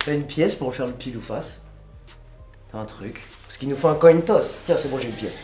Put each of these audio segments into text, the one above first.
T'as une pièce pour faire le pile ou face. T'as un truc. Parce qu'il nous faut un coin toss. Tiens, c'est bon, j'ai une pièce.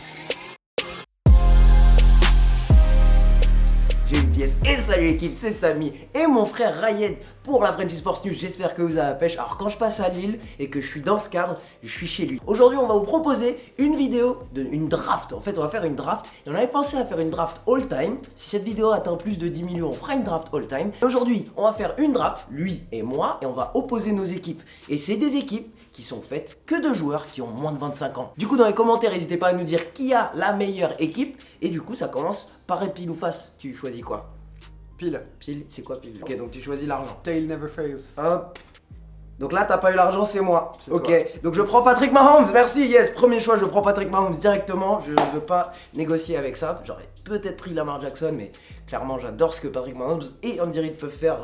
J'ai une pièce. Et salut l'équipe, c'est Samy et mon frère Ryan pour la French Sports News. J'espère que vous avez la pêche. Alors quand je passe à Lille et que je suis dans ce cadre, je suis chez lui. Aujourd'hui, on va vous proposer une vidéo une draft. En fait, on va faire une draft. Et on avait pensé à faire une draft all time. Si cette vidéo atteint plus de 10 millions, on fera une draft all time. Aujourd'hui, on va faire une draft, lui et moi, et on va opposer nos équipes. Et c'est des équipes qui sont faites que de joueurs qui ont moins de 25 ans. Du coup, dans les commentaires, n'hésitez pas à nous dire qui a la meilleure équipe. Et du coup, ça commence par un pile ou face. Tu choisis quoi? Pile. Pile, c'est quoi pile? Ok, donc tu choisis l'argent. Tail never fails. Hop. Donc là, t'as pas eu l'argent, c'est moi. Ok, toi. donc je prends Patrick Mahomes, merci, yes. Premier choix, je prends Patrick Mahomes directement. Je ne veux pas négocier avec ça. J'aurais peut-être pris Lamar Jackson, mais clairement, j'adore ce que Patrick Mahomes et Andy Reid peuvent faire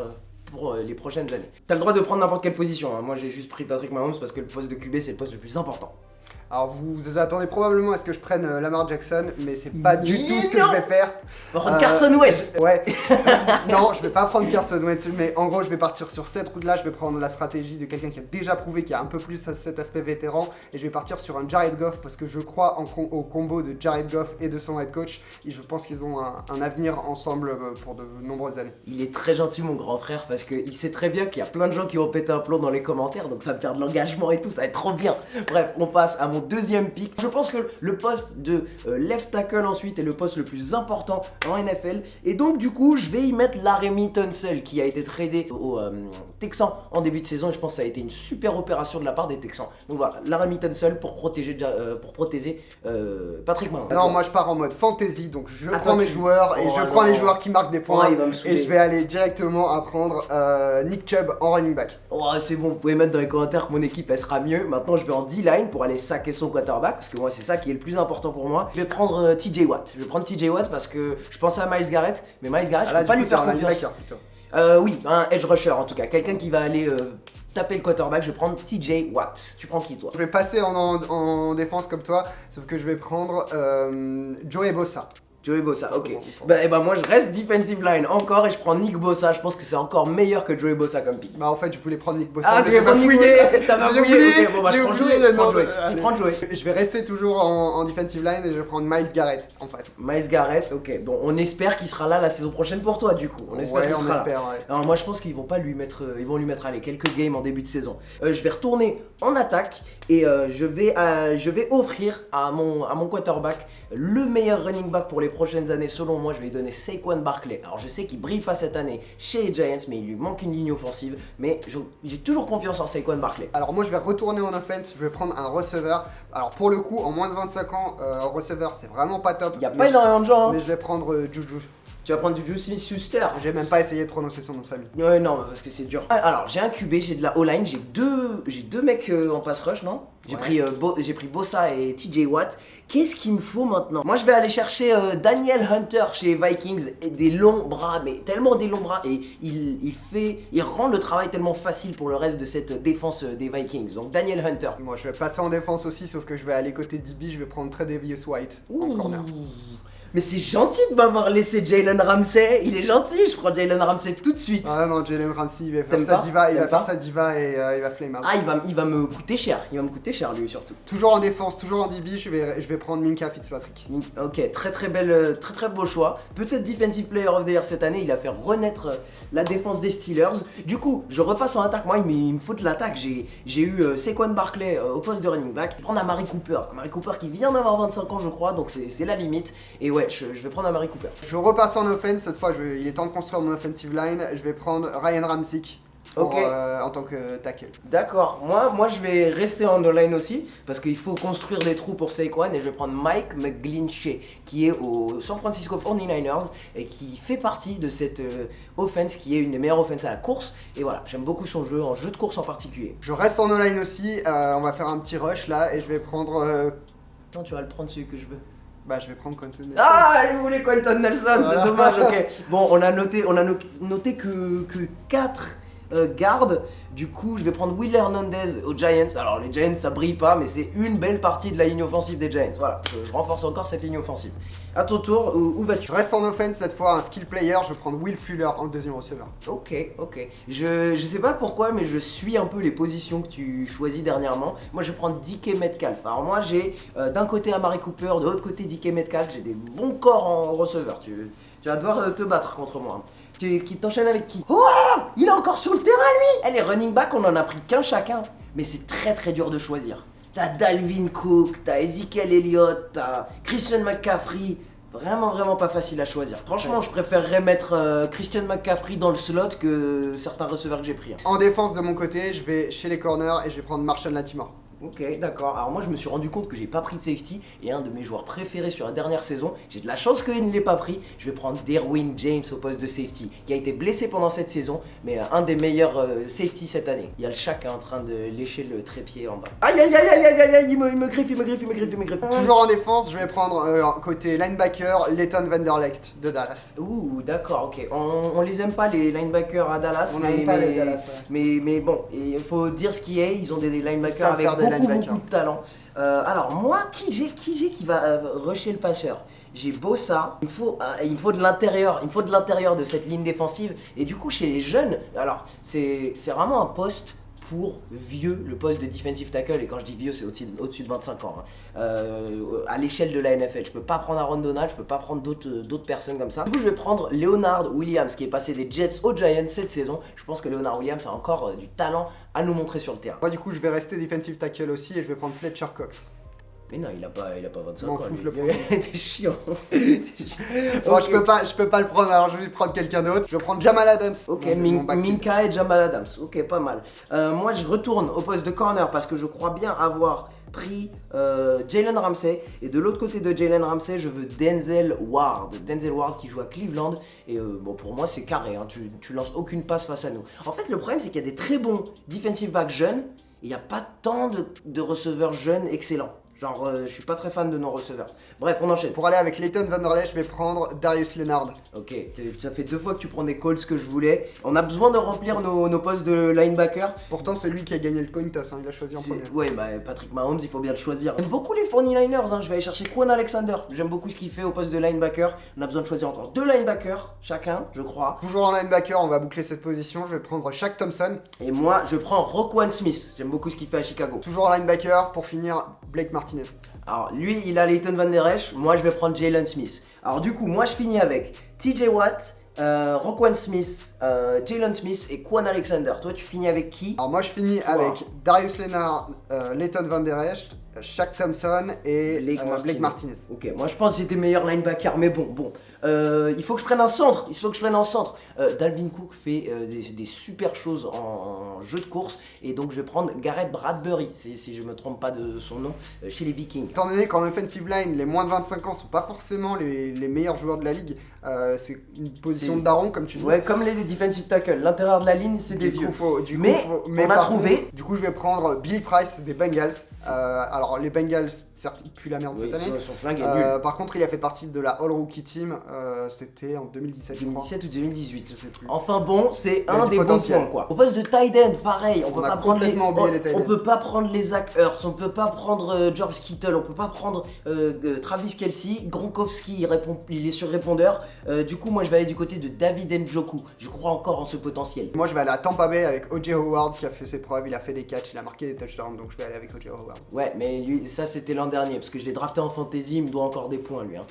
pour les prochaines années. T'as le droit de prendre n'importe quelle position, hein. Moi, j'ai juste pris Patrick Mahomes parce que le poste de QB, c'est le poste le plus important. Alors vous attendez probablement à ce que je prenne Lamar Jackson, mais c'est pas du tout ce que je vais faire. On va prendre Carson Wentz. Ouais. Non, je vais pas prendre Carson Wentz, mais en gros je vais partir sur cette route-là. Je vais prendre la stratégie de quelqu'un qui a déjà prouvé qu'il y a un peu plus cet aspect vétéran, et je vais partir sur un Jared Goff parce que je crois au combo de Jared Goff et de son head coach. Et je pense qu'ils ont un avenir ensemble pour de nombreuses années. Il est très gentil, mon grand frère, parce qu'il sait très bien qu'il y a plein de gens qui vont péter un plomb dans les commentaires, donc ça me perd de l'engagement et tout, ça va être trop bien. Bref, on passe à mon deuxième pick. Je pense que le poste de left tackle ensuite est le poste le plus important en NFL, et donc du coup je vais y mettre Laremy Tunsil qui a été tradé aux Texans en début de saison, et je pense que ça a été une super opération de la part des Texans. Donc voilà, Laremy Tunsil pour protéger Patrick Mahomes. Non, moi je pars en mode fantasy, donc je prends mes joueurs et je prends les joueurs qui marquent des points, et je vais aller directement à prendre Nick Chubb en running back. Oh, c'est bon, vous pouvez mettre dans les commentaires que mon équipe elle sera mieux. Maintenant je vais en D-line pour aller saquer son quarterback, parce que moi c'est ça qui est le plus important pour moi. Je vais prendre TJ Watt. Je vais prendre TJ Watt parce que je pensais à Myles Garrett, mais Myles Garrett je peux pas lui faire confiance. Oui, un edge rusher en tout cas, quelqu'un qui va aller taper le quarterback. Je vais prendre TJ Watt. Tu prends qui toi? Je vais passer en défense comme toi, sauf que je vais prendre Joey Bosa. Joey Bosa, ok. Bah moi je reste defensive line encore et je prends Nick Bosa. Je pense que c'est encore meilleur que Joey Bosa comme pick. Bah en fait je voulais prendre Nick Bosa. Ah, tu veux pas fouiller? T'as pas fouillé? Ok, bon bah je prends Joey. Je vais rester toujours en defensive line et je vais prendre Myles Garrett en face. Myles Garrett, ok. Bon, on espère qu'il sera là la saison prochaine pour toi du coup. On espère qu'il sera là. Ouais. Alors moi je pense qu'ils vont pas lui mettre, ils vont lui mettre allez, quelques games en début de saison. Je vais retourner en attaque et je vais offrir à mon quarterback le meilleur running back pour les prochaines années. Selon moi, je vais lui donner Saquon Barkley. Alors je sais qu'il brille pas cette année chez les Giants, mais il lui manque une ligne offensive. Mais j'ai toujours confiance en Saquon Barkley. Alors moi je vais retourner en offense, je vais prendre un receveur. Alors pour le coup, en moins de 25 ans, receveur c'est vraiment pas top. Il y a pas énormément de gens. Hein. Mais je vais prendre Juju. Tu vas prendre du Juicy Schuster. J'ai même pas essayé de prononcer son nom de famille. Ouais, non, parce que c'est dur. Alors, j'ai un QB, j'ai de la O-line, j'ai deux mecs en pass rush, non? J'ai pris Bosa et TJ Watt. Qu'est-ce qu'il me faut maintenant? Moi, je vais aller chercher Daniel Hunter chez Vikings, et des longs bras, mais tellement des longs bras, et il rend le travail tellement facile pour le reste de cette défense des Vikings. Donc, Daniel Hunter. Moi, je vais passer en défense aussi, sauf que je vais aller côté DB, je vais prendre Tre'Davious White en corner. Mais c'est gentil de m'avoir laissé Jalen Ramsey, il est gentil, je prends Jalen Ramsey tout de suite. Ah non, Jalen Ramsey, il va faire sa diva, et il va flame out. Ah, il va me coûter cher, lui surtout. Toujours en défense, toujours en DB, je vais prendre Minkah Fitzpatrick. Ok, très beau choix. Peut-être Defensive Player of the Year cette année, il a fait renaître la défense des Steelers. Du coup, je repasse en attaque, moi il me faut de l'attaque, j'ai eu Saquon Barkley au poste de running back. Je vais prendre Amari Cooper qui vient d'avoir 25 ans je crois, donc c'est la limite. Et ouais, je vais prendre Amari Cooper. Je repasse en offense, cette fois il est temps de construire mon offensive line. Je vais prendre Ryan Ramczyk en tant que tackle. D'accord, moi je vais rester en O-line aussi, parce qu'il faut construire des trous pour Saquon, et je vais prendre Mike McGlinchey, qui est au San Francisco 49ers, et qui fait partie de cette offense, qui est une des meilleures offenses à la course, et voilà, j'aime beaucoup son jeu, en jeu de course en particulier. Je reste en O-line aussi, on va faire un petit rush là, et je vais prendre... Non, tu vas le prendre celui que je veux. Bah je vais prendre Quentin Nelson. Ah, il voulait Quentin Nelson, voilà. C'est dommage, ok. Bon, on a noté que 4 garde. Du coup, je vais prendre Will Hernandez aux Giants. Alors, les Giants, ça brille pas, mais c'est une belle partie de la ligne offensive des Giants. Voilà, je renforce encore cette ligne offensive. À ton tour, où vas-tu? Je reste en offense cette fois, un skill player, je vais prendre Will Fuller en deuxième receveur. Ok. Je sais pas pourquoi, mais je suis un peu les positions que tu choisis dernièrement. Moi, je vais prendre DK Metcalf. Alors, moi, j'ai d'un côté Amari Cooper, de l'autre côté DK Metcalf. J'ai des bons corps en receveur. Tu vas devoir te battre contre moi. Qui t'enchaîne avec qui? Oh, il est encore sur le terrain, lui. Les running back, on en a pris qu'un chacun. Mais c'est très dur de choisir. T'as Dalvin Cook, t'as Ezekiel Elliott, t'as Christian McCaffrey. Vraiment pas facile à choisir. Franchement, je préférerais mettre Christian McCaffrey dans le slot que certains receveurs que j'ai pris. En défense de mon côté, je vais chez les corners et je vais prendre Marshall Lattimore. Ok, d'accord. Alors moi je me suis rendu compte que j'ai pas pris de safety et un de mes joueurs préférés sur la dernière saison, j'ai de la chance qu'il ne l'ait pas pris. Je vais prendre Derwin James au poste de safety, qui a été blessé pendant cette saison, mais un des meilleurs safety cette année. Il y a le Shaq en train de lécher le trépied en bas. Aïe, il me griffe. Toujours en défense, je vais prendre côté linebacker, Leighton Vander Ligt de Dallas. Ouh, d'accord, ok. On les aime pas les linebackers à Dallas, On n'aime pas les Dallas. Mais bon, il faut dire ce qui est, ils ont des linebackers avec beaucoup de talent. Alors moi, qui va rusher le passeur? J'ai Bossa, il me faut de l'intérieur, de cette ligne défensive. Et du coup, chez les jeunes, alors c'est vraiment un poste pour vieux, le poste de defensive tackle, et quand je dis vieux, c'est au-dessus de 25 ans, hein. À l'échelle de la NFL. Je peux pas prendre Aaron Donald, je peux pas prendre d'autres personnes comme ça. Du coup, je vais prendre Leonard Williams, qui est passé des Jets aux Giants cette saison. Je pense que Leonard Williams a encore du talent à nous montrer sur le terrain. Moi, du coup, je vais rester defensive tackle aussi et je vais prendre Fletcher Cox. Mais non, il a pas 25 M'en ans. fous, je le prends. T'es chiant. Bon, je peux pas le prendre, alors je vais prendre quelqu'un d'autre. Je vais prendre Jamal Adams. Ok, Minka et Jamal Adams. Ok, pas mal. Moi, je retourne au poste de corner parce que je crois bien avoir pris Jalen Ramsey. Et de l'autre côté de Jalen Ramsey, je veux Denzel Ward. Denzel Ward qui joue à Cleveland. Et bon, pour moi, c'est carré. Hein. Tu lances aucune passe face à nous. En fait, le problème, c'est qu'il y a des très bons defensive backs jeunes. Il n'y a pas tant de receveurs jeunes excellents. Genre, je suis pas très fan de nos receveurs. Bref, on enchaîne. Pour aller avec Leighton Vander Ligt, je vais prendre Darius Leonard. Ok, ça fait 2 fois que tu prends des calls que je voulais. On a besoin de remplir nos postes de linebacker. Pourtant, c'est lui qui a gagné le coin toss, hein, il l'a choisi en premier. Ouais, bah Patrick Mahomes, il faut bien le choisir. J'aime beaucoup les 49ers, hein. Je vais aller chercher Quan Alexander. J'aime beaucoup ce qu'il fait au poste de linebacker. On a besoin de choisir encore 2 linebackers, chacun, je crois. Toujours en linebacker, on va boucler cette position. Je vais prendre Shaq Thompson. Et moi, je prends Roquan Smith. J'aime beaucoup ce qu'il fait à Chicago. Toujours en linebacker, pour finir, Blake Martinez. Alors, lui, il a Leighton Van Der Esch. Moi, je vais prendre Jalen Smith. Alors, du coup, moi, je finis avec TJ Watt, Roquan Smith, Jalen Smith et Quan Alexander. Toi, tu finis avec qui? Alors, moi, je finis avec Darius Leonard, Leighton Van Der Esch, Shaq Thompson et Blake Martinez. Ok, moi, je pense que j'étais meilleur linebacker, mais bon. Il faut que je prenne un centre. Dalvin Cook fait des super choses en jeu de course. Et donc, je vais prendre Garrett Bradbury, si je me trompe pas de son nom, chez les Vikings. Étant donné qu'en offensive line, les moins de 25 ans sont pas forcément les meilleurs joueurs de la ligue, c'est une position de daron, comme tu dis. Ouais, comme les defensive tackles. L'intérieur de la ligne, c'est des vieux. Mais on a trouvé. Du coup, je vais prendre Billy Price des Bengals. Alors, les Bengals, certes, ils puent la merde cette année. Ils sont flingués, nuls. Par contre, il a fait partie de la All Rookie Team. C'était en 2017, je crois. 2017 ou 2018, je sais plus. Enfin bon, c'est un des bons points, quoi. Au poste de tight end, pareil, on peut pas prendre les Zach Ertz, on peut pas prendre George Kittle, on peut pas prendre Travis Kelce, Gronkowski, il est sur répondeur. Du coup, moi je vais aller du côté de David Njoku. Je crois encore en ce potentiel. Moi je vais aller à Tampa Bay avec O.J. Howard qui a fait ses preuves, il a fait des catchs, il a marqué des touchdowns, donc je vais aller avec O.J. Howard. Ouais, mais lui, ça c'était l'an dernier, parce que je l'ai drafté en fantasy, il me doit encore des points lui. Hein.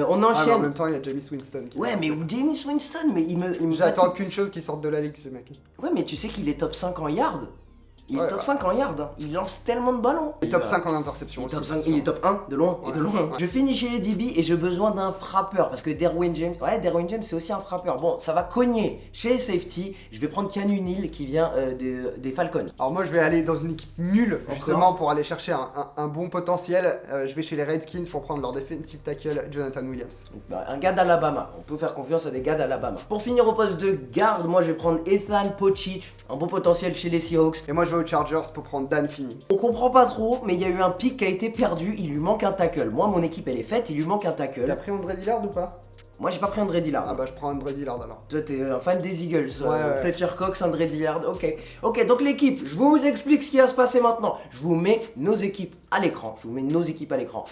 On enchaîne. En même temps, il y a Jameis Winston. Ouais, mais Jameis Winston, mais il me J'attends qu'une chose qu'il sorte de la ligue, ce mec. Ouais, mais tu sais qu'il est top 5 en yards. Il est top 5 en yards, hein. Il lance tellement de ballons. Il est top 5 en interception aussi. Il est top 1 de loin et de loin. Ouais. Je finis chez les DB et j'ai besoin d'un frappeur parce que Derwin James, c'est aussi un frappeur. Bon, ça va cogner chez les safety. Je vais prendre Keanu Neal qui vient des Falcons. Alors moi je vais aller dans une équipe nulle justement pour aller chercher un bon potentiel. Je vais chez les Redskins pour prendre leur defensive tackle Jonathan Williams. Un gars d'Alabama. On peut faire confiance à des gars d'Alabama. Pour finir au poste de garde, moi je vais prendre Ethan Pocic, un bon potentiel chez les Seahawks. Et moi je vais aux Chargers pour prendre Dan Finney. On comprend pas trop, mais il y a eu un pick qui a été perdu, il lui manque un tackle. Moi, mon équipe, elle est faite, il lui manque un tackle. T'as pris André Dillard ou pas? Moi j'ai pas pris André Dillard. Ah bah je prends André Dillard alors. Toi t'es un fan des Eagles, Ouais. Fletcher Cox, André Dillard, ok. Ok, donc l'équipe, je vous explique ce qui va se passer maintenant. Je vous mets nos équipes à l'écran,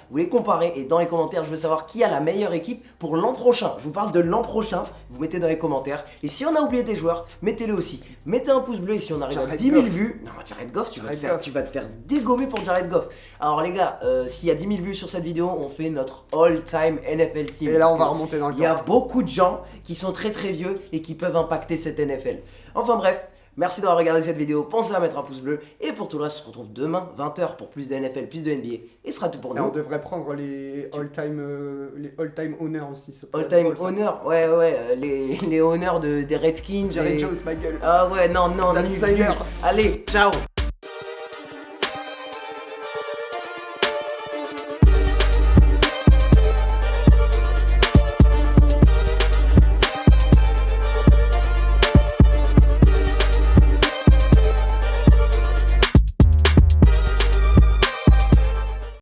Vous les comparez et dans les commentaires, je veux savoir qui a la meilleure équipe pour l'an prochain. Je vous parle de l'an prochain, vous mettez dans les commentaires. Et si on a oublié des joueurs, mettez-le aussi. Mettez un pouce bleu et si on arrive à Jared 10 000 Goff. vues... Non, Jared Goff, tu vas Jared te faire dégommer pour Jared Goff. Alors les gars, s'il y a 10 000 vues sur cette vidéo, on fait notre all-time NFL team. Et là Parce on va que remonter dans le il y a temps. beaucoup de gens qui sont très très vieux et qui peuvent impacter cette NFL. Enfin bref, merci d'avoir regardé cette vidéo, pensez à mettre un pouce bleu. Et pour tout le reste, on se retrouve demain, 20h pour plus de NFL, plus de NBA. Et ce sera tout pour Et on nous. devrait prendre les all-time honneurs aussi. ça pourrait être All-time drôle, ça. honneur, ouais, les honneurs des Redskins. Jerry et- Jones, ma gueule. Ah ouais, non, Dan nul, Snyder. nul. Allez, ciao.